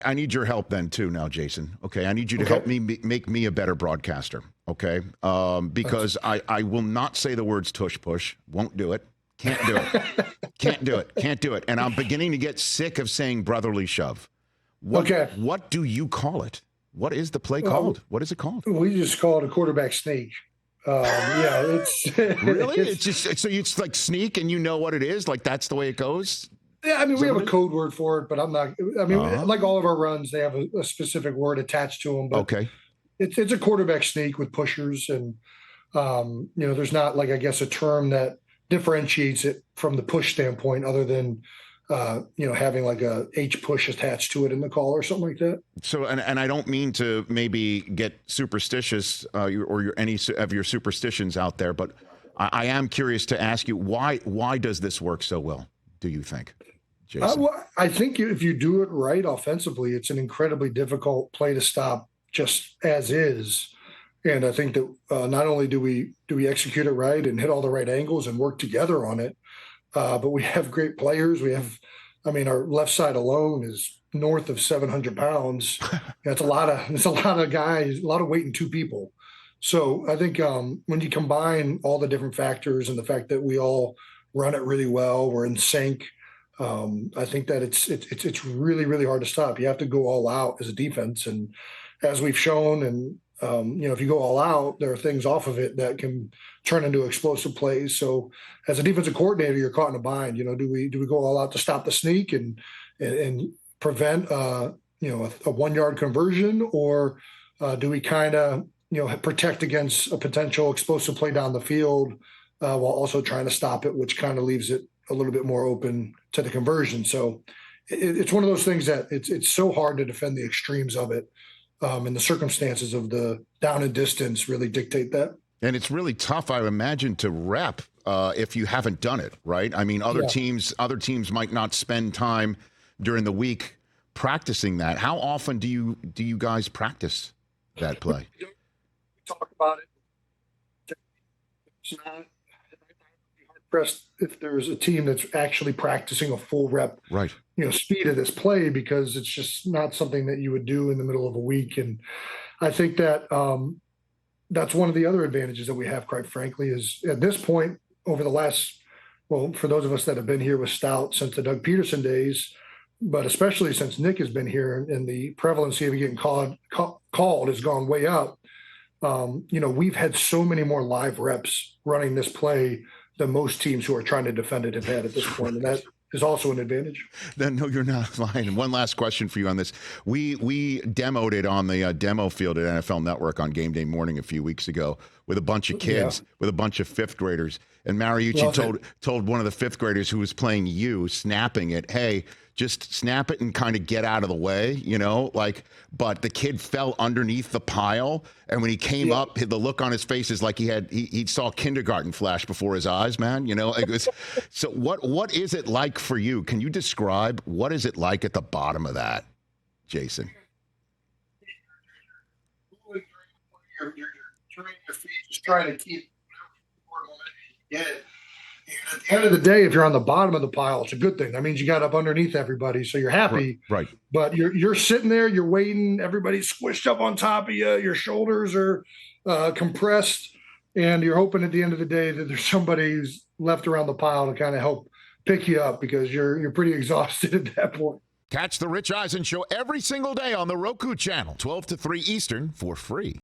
I need your help then too now, Jason. Okay, I need you to help me make me a better broadcaster. Okay, because I will not say the words tush push. Won't do it. Can't do it. Can't do it. Can't do it. And I'm beginning to get sick of saying brotherly shove. What do you call it? What is the play called? What is it called? We just call it a quarterback sneak. Yeah, it's really. It's just so it's like sneak, and you know what it is. Like that's the way it goes. Yeah, I mean, we have a code word for it, but I'm not. I mean, like all of our runs, they have a specific word attached to them. But it's a quarterback sneak with pushers, and there's not like I guess a term that differentiates it from the push standpoint, other than having like a H push attached to it in the call or something like that. So, and I don't mean to maybe get superstitious or any of your superstitions out there, but I am curious to ask you why does this work so well? Do you think? Well, I think if you do it right offensively, it's an incredibly difficult play to stop just as is. And I think that not only do we execute it right and hit all the right angles and work together on it, but we have great players. Our left side alone is north of 700 pounds. It's a lot of guys, a lot of weight in two people. So I think when you combine all the different factors and the fact that we all run it really well, we're in sync. I think that it's really, really hard to stop. You have to go all out as a defense. And as we've shown, and if you go all out, there are things off of it that can turn into explosive plays. So as a defensive coordinator, you're caught in a bind. Do we go all out to stop the sneak and prevent a 1 yard conversion, or do we kind of protect against a potential explosive play down the field while also trying to stop it, which kind of leaves it a little bit more open to the conversion. So it's one of those things that it's so hard to defend the extremes of it. And the circumstances of the down and distance really dictate that. And it's really tough, I imagine, to rep if you haven't done it, right? I mean, other teams might not spend time during the week practicing that. How often do you guys practice that play? We talk about it. It's not pressed if there's a team that's actually practicing a full rep, right? Speed of this play, because it's just not something that you would do in the middle of a week. And I think that that's one of the other advantages that we have, quite frankly, is at this point over the last, for those of us that have been here with Stout since the Doug Peterson days, but especially since Nick has been here and the prevalency of getting called has gone way up. We've had so many more live reps running this play than most teams who are trying to defend it have had at this point. And that is also an advantage. No, you're not lying. And one last question for you on this. We demoed it on the demo field at NFL Network on game day morning a few weeks ago with a bunch of kids, with a bunch of fifth graders. And Mariucci told one of the fifth graders who was playing snapping it, hey, just snap it and kind of get out of the way, but the kid fell underneath the pile. And when he came up, the look on his face is like he saw kindergarten flash before his eyes, man. So what is it like for you? Can you describe what is it like at the bottom of that, Jason? You're turning your feet, just trying to keep it. And at the end of the day, if you're on the bottom of the pile, it's a good thing. That means you got up underneath everybody, so you're happy. Right. But you're sitting there, you're waiting, everybody's squished up on top of you, your shoulders are compressed, and you're hoping at the end of the day that there's somebody who's left around the pile to kind of help pick you up, because you're pretty exhausted at that point. Catch the Rich Eisen Show every single day on the Roku channel, 12 to 3 Eastern, for free.